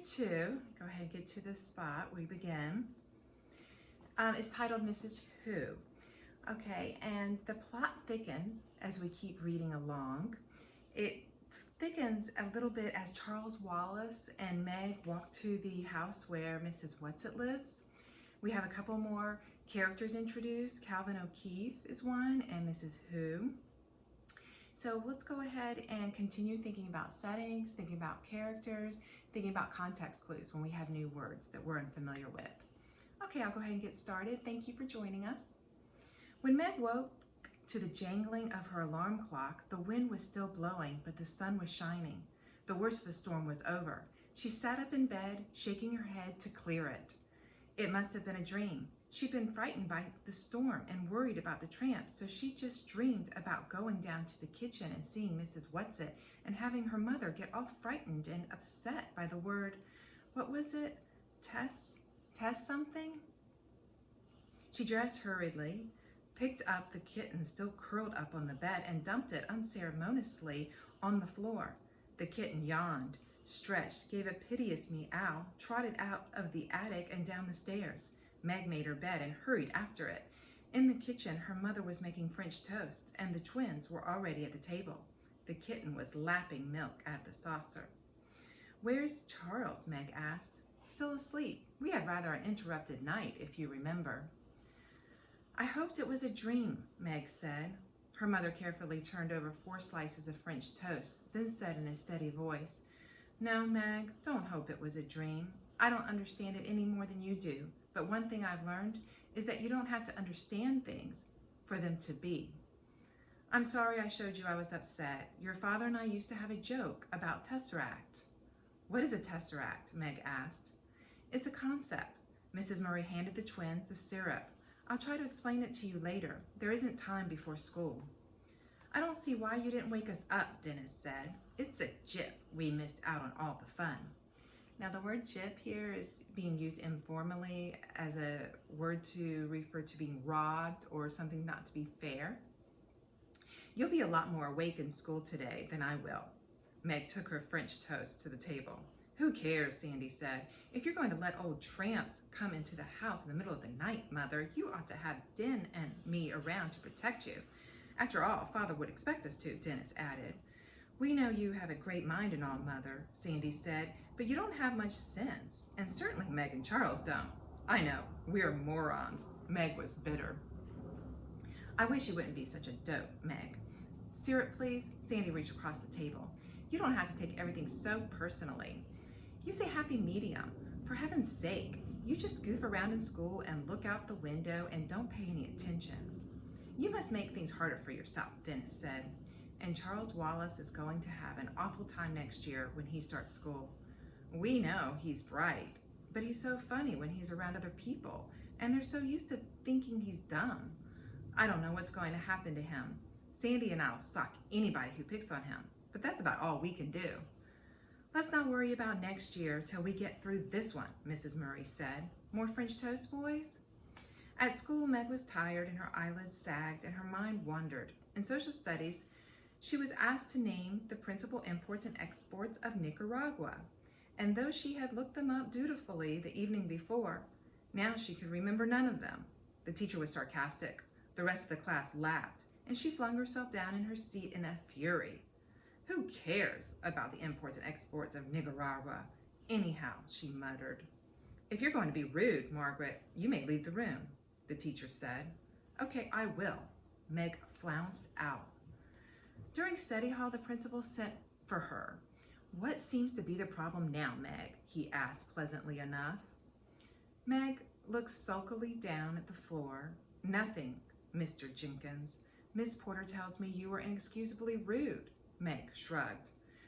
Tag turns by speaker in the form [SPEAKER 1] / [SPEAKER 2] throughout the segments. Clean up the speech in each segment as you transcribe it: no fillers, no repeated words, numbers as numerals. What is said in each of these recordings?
[SPEAKER 1] 2, go ahead and get to the spot we begin, is titled Mrs. Who. Okay, and the plot thickens as we keep reading along. It thickens a little bit as Charles Wallace and Meg walk to the house where Mrs. Whatsit lives. We have a couple more characters introduced. Calvin O'Keefe is one, and Mrs. Who. So let's go ahead and continue thinking about settings, thinking about characters, thinking about context clues when we have new words that we're unfamiliar with. Okay, I'll go ahead and get started. Thank you for joining us. When Meg woke to the jangling of her alarm clock, the wind was still blowing, but the sun was shining. The worst of the storm was over. She sat up in bed, shaking her head to clear it. It must have been a dream. She'd been frightened by the storm and worried about the tramp, so she just dreamed about going down to the kitchen and seeing Mrs. Whatsit and having her mother get all frightened and upset by the word, what was it? Tess something? She dressed hurriedly, picked up the kitten still curled up on the bed, and dumped it unceremoniously on the floor. The kitten yawned, stretched, gave a piteous meow, trotted out of the attic and down the stairs. Meg made her bed and hurried after it. In the kitchen, her mother was making French toast, and the twins were already at the table. The kitten was lapping milk at the saucer. "Where's Charles?" Meg asked. "Still asleep. We had rather an interrupted night, if you remember." "I hoped it was a dream," Meg said. Her mother carefully turned over 4 slices of French toast, then said in a steady voice, "No, Meg, don't hope it was a dream. I don't understand it any more than you do. But one thing I've learned is that you don't have to understand things for them to be. I'm sorry I showed you I was upset. Your father and I used to have a joke about tesseract." "What is a tesseract?" Meg asked. "It's a concept." Mrs. Murray handed the twins the syrup. "I'll try to explain it to you later. There isn't time before school." "I don't see why you didn't wake us up," Dennis said. "It's a jip. We missed out on all the fun." Now, the word jip here is being used informally as a word to refer to being robbed or something not to be fair. "You'll be a lot more awake in school today than I will." Meg took her French toast to the table. "Who cares?" Sandy said. "If you're going to let old tramps come into the house in the middle of the night, Mother, you ought to have Den and me around to protect you. After all, Father would expect us to," Dennis added. "We know you have a great mind and all, Mother," Sandy said, "but you don't have much sense, and certainly Meg and Charles don't." "I know, we're morons." Meg was bitter. "I wish you wouldn't be such a dope, Meg." "Syrup, please." Sandy reached across the table. "You don't have to take everything so personally. Use a happy medium. For heaven's sake, you just goof around in school and look out the window and don't pay any attention." "You must make things harder for yourself," Dennis said. "And Charles Wallace is going to have an awful time next year when he starts school. We know he's bright, but he's so funny when he's around other people, and they're so used to thinking he's dumb. I don't know what's going to happen to him. Sandy and I'll sock anybody who picks on him, but that's about all we can do." "Let's not worry about next year till we get through this one," Mrs. Murray said. "More French toast, boys?" At school, Meg was tired and her eyelids sagged and her mind wandered. In social studies, she was asked to name the principal imports and exports of Nicaragua. And though she had looked them up dutifully the evening before, now she could remember none of them. The teacher was sarcastic. The rest of the class laughed, and she flung herself down in her seat in a fury. "Who cares about the imports and exports of Nicaragua? Anyhow," she muttered. "If you're going to be rude, Margaret, you may leave the room," the teacher said. "Okay, I will." Meg flounced out. During study hall, the principal sent for her. "What seems to be the problem now, Meg?" he asked pleasantly enough. Meg looked sulkily down at the floor. "Nothing, Mr. Jenkins. Miss Porter tells me you were inexcusably rude." Meg shrugged.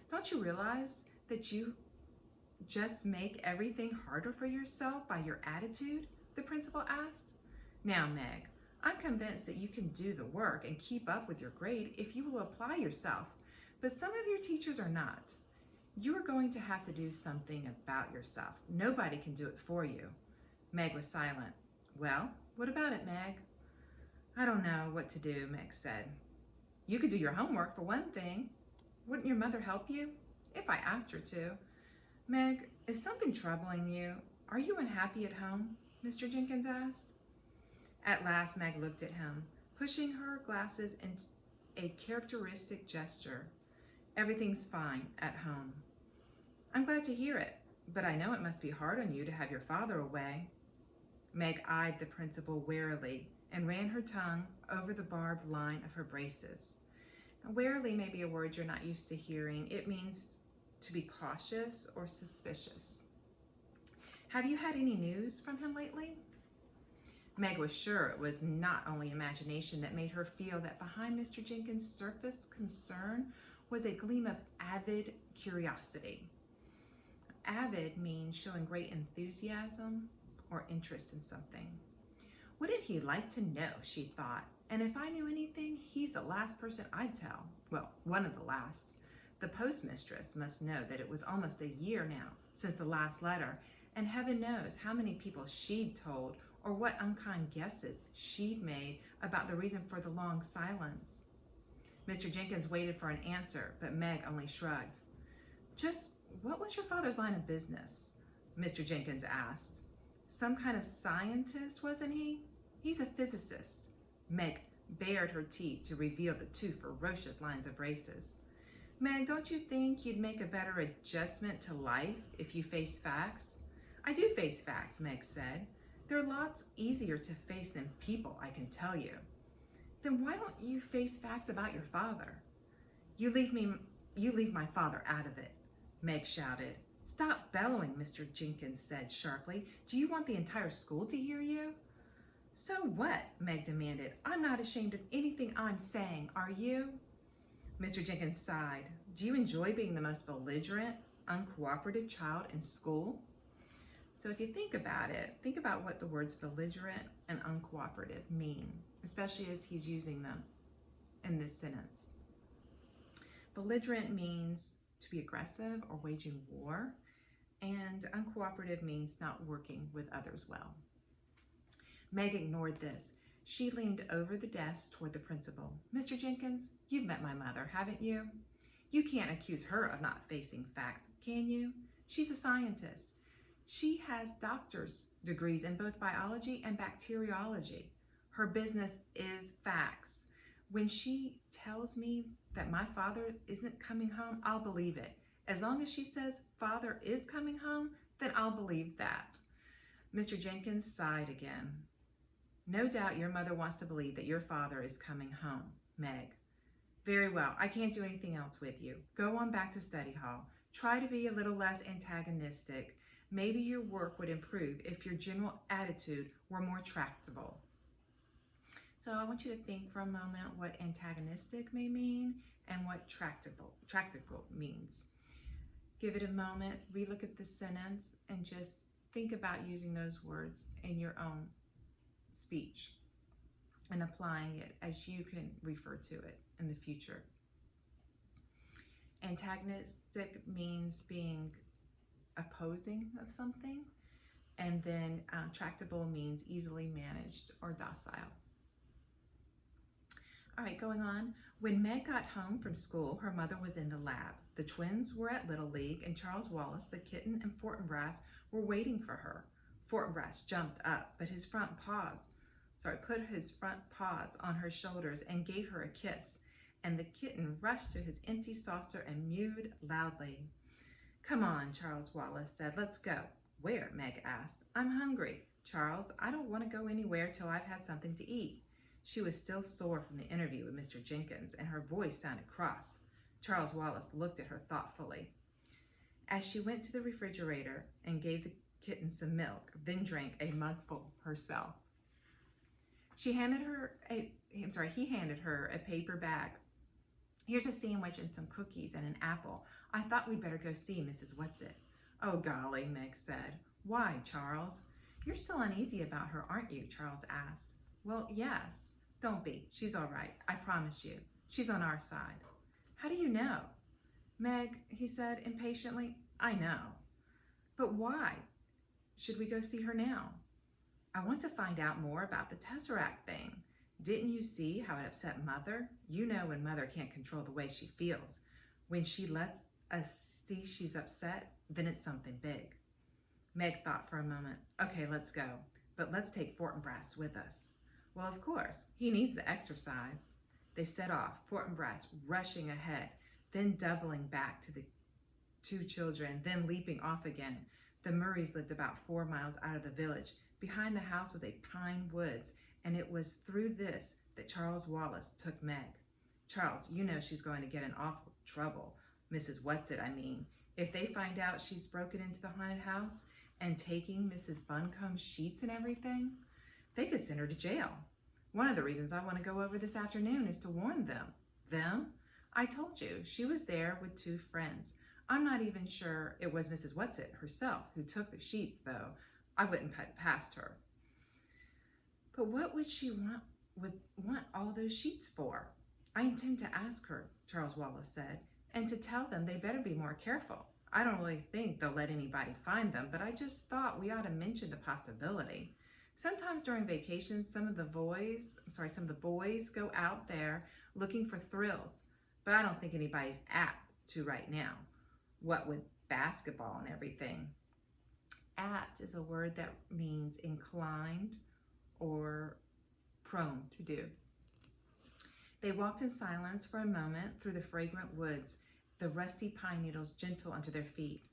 [SPEAKER 1] "Don't you realize that you just make everything harder for yourself by your attitude?" the principal asked. "Now, Meg, I'm convinced that you can do the work and keep up with your grade if you will apply yourself, but some of your teachers are not. You are going to have to do something about yourself. Nobody can do it for you." Meg was silent. "Well, what about it, Meg?" "I don't know what to do," Meg said. "You could do your homework for one thing. Wouldn't your mother help you?" "If I asked her to." Meg, is something troubling you? Are you unhappy at home? Mr. Jenkins asked. At last, Meg looked at him, pushing her glasses in a characteristic gesture. Everything's fine at home. I'm glad to hear it, but I know it must be hard on you to have your father away. Meg eyed the principal warily and ran her tongue over the barbed line of her braces. Warily may be a word you're not used to hearing. It means to be cautious or suspicious. Have you had any news from him lately? Meg was sure it was not only imagination that made her feel that behind Mr. Jenkins' surface concern was a gleam of avid curiosity. Avid means showing great enthusiasm or interest in something. Wouldn't he like to know, she thought, and if I knew anything, he's the last person I'd tell. Well, one of the last. The postmistress must know that it was almost a year now since the last letter, and heaven knows how many people she'd told or what unkind guesses she'd made about the reason for the long silence. Mr. Jenkins waited for an answer, but Meg only shrugged. Just what was your father's line of business? Mr. Jenkins asked. Some kind of scientist, wasn't he? He's a physicist. Meg bared her teeth to reveal the two ferocious lines of braces. Meg, don't you think you'd make a better adjustment to life if you face facts? I do face facts, Meg said. They're lots easier to face than people, I can tell you. Then why don't you face facts about your father? You leave my father out of it, Meg shouted. Stop bellowing, Mr. Jenkins said sharply. Do you want the entire school to hear you? So what? Meg demanded. I'm not ashamed of anything I'm saying, are you? Mr. Jenkins sighed. Do you enjoy being the most belligerent, uncooperative child in school? So if you think about it, think about what the words belligerent and uncooperative mean, especially as he's using them in this sentence. Belligerent means to be aggressive or waging war, and uncooperative means not working with others well. Meg ignored this. She leaned over the desk toward the principal. Mr. Jenkins, you've met my mother, haven't you? You can't accuse her of not facing facts, can you? She's a scientist. She has doctor's degrees in both biology and bacteriology. Her business is facts. When she tells me that my father isn't coming home, I'll believe it. As long as she says father is coming home, then I'll believe that. Mr. Jenkins sighed again. No doubt your mother wants to believe that your father is coming home, Meg. Very well, I can't do anything else with you. Go on back to study hall. Try to be a little less antagonistic. Maybe your work would improve if your general attitude were more tractable. So I want you to think for a moment what antagonistic may mean and what tractable means. Give it a moment, relook at the sentence, and just think about using those words in your own speech and applying it as you can refer to it in the future. Antagonistic means being opposing of something, and then tractable means easily managed or docile. All right, going on. When Meg got home from school, her mother was in the lab. The twins were at Little League, and Charles Wallace, the kitten, and Fortinbras were waiting for her. Fortinbras jumped up, but put his front paws on her shoulders and gave her a kiss, and the kitten rushed to his empty saucer and mewed loudly. Come on, Charles Wallace said. Let's go. Where? Meg asked. I'm hungry. Charles, I don't want to go anywhere till I've had something to eat. She was still sore from the interview with Mr. Jenkins, and her voice sounded cross. Charles Wallace looked at her thoughtfully. As she went to the refrigerator and gave the kitten some milk, then drank a mugful herself. He handed her a paper bag. Here's a sandwich and some cookies and an apple. I thought we'd better go see Mrs. Whatsit. Oh, golly, Meg said. Why, Charles? You're still uneasy about her, aren't you? Charles asked. Well, yes. Don't be. She's all right. I promise you. She's on our side. How do you know? Meg, he said impatiently. I know. But why should we go see her now? I want to find out more about the Tesseract thing. Didn't you see how it upset Mother? You know when Mother can't control the way she feels. When she lets See, she's upset, then it's something big. Meg thought for a moment. Okay, let's go, but let's take Fortinbras with us. Well, of course, he needs the exercise. They set off, Fortinbras rushing ahead, then doubling back to the two children, then leaping off again. The Murrays lived about 4 miles out of the village. Behind the house was a pine woods, and it was through this that Charles Wallace took Meg. Charles, you know she's going to get in awful trouble. Mrs. Whatsit, I mean. If they find out she's broken into the haunted house and taking Mrs. Buncombe's sheets and everything, they could send her to jail. One of the reasons I want to go over this afternoon is to warn them. Them? I told you, she was there with 2 friends. I'm not even sure it was Mrs. Whatsit herself who took the sheets, though. I wouldn't put it past her. But what would she want all those sheets for? I intend to ask her, Charles Wallace said, and to tell them they better be more careful. I don't really think they'll let anybody find them, but I just thought we ought to mention the possibility. Sometimes during vacations, some of the boys go out there looking for thrills, but I don't think anybody's apt to right now. What with basketball and everything. Apt is a word that means inclined or prone to do. They walked in silence for a moment through the fragrant woods, the rusty pine needles gentle under their feet.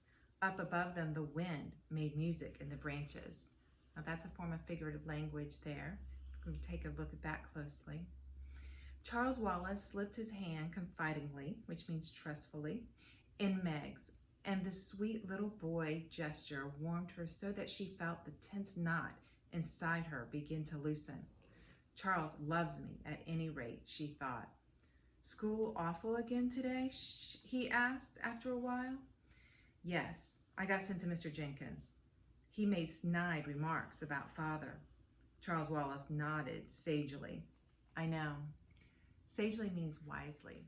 [SPEAKER 1] Up above them, the wind made music in the branches. Now that's a form of figurative language there. We'll take a look at that closely. Charles Wallace slipped his hand confidingly, which means trustfully, in Meg's, and the sweet little boy gesture warmed her so that she felt the tense knot inside her begin to loosen. Charles loves me at any rate, she thought. School awful again today? He asked after a while. Yes, I got sent to Mr. Jenkins. He made snide remarks about father. Charles Wallace nodded sagely. I know. Sagely means wisely.